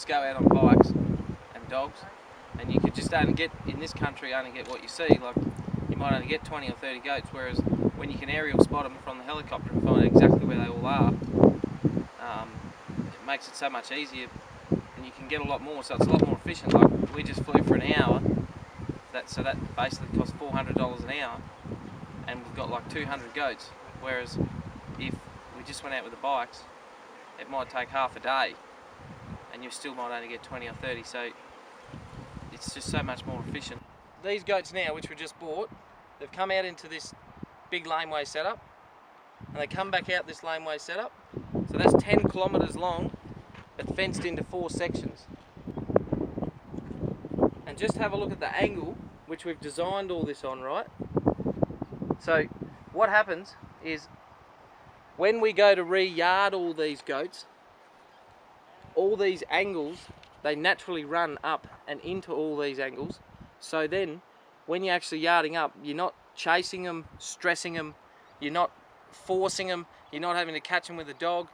go out on bikes and dogs, and you could just only get, in this country, only get what you see. Like, you might only get 20 or 30 goats, whereas when you can aerial spot them from the helicopter and find exactly where they all are, it makes it so much easier, and you can get a lot more, so it's a lot more efficient. Like, we just flew for an hour, so that basically cost $400 an hour, and we've got like 200 goats, whereas if we just went out with the bikes, it might take half a day, and you still might only get 20 or 30, so it's just so much more efficient. These goats now, which we just bought, they've come out into this big laneway setup, and they come back out this laneway setup, so that's 10 kilometres long, but fenced into 4 sections. And just have a look at the angle which we've designed all this on, right? So what happens is, when we go to re-yard all these goats, all these angles, they naturally run up and into all these angles. So then, when you're actually yarding up, you're not chasing them, stressing them, you're not forcing them, you're not having to catch them with a dog.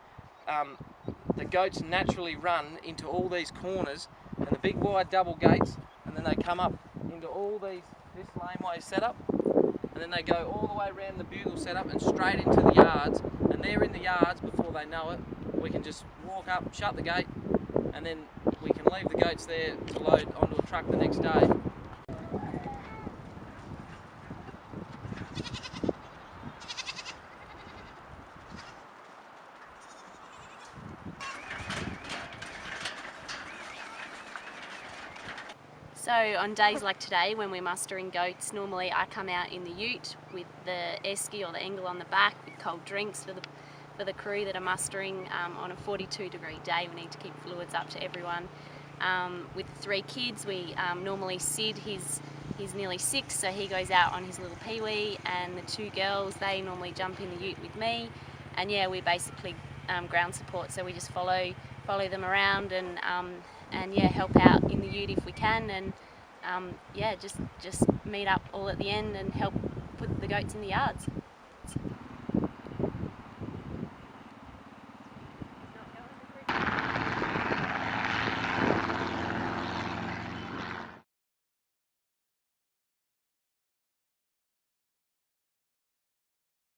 The goats naturally run into all these corners and the big wide double gates, and then they come up into all this laneway setup, and then they go all the way around the bugle setup and straight into the yards, and they're in the yards before they know it. We can just walk up, shut the gate, and then we can leave the goats there to load onto a truck the next day. So on days like today, when we're mustering goats, normally I come out in the ute with the esky or the engle on the back with cold drinks for the crew that are mustering. On a 42-degree day, we need to keep fluids up to everyone. With 3 kids, we normally Sid, he's nearly 6, so he goes out on his little peewee, and the 2 girls, they normally jump in the ute with me, and yeah, we basically ground support, so we just follow them around and yeah, help out in the ute if we can, and yeah, just meet up all at the end and help put the goats in the yards.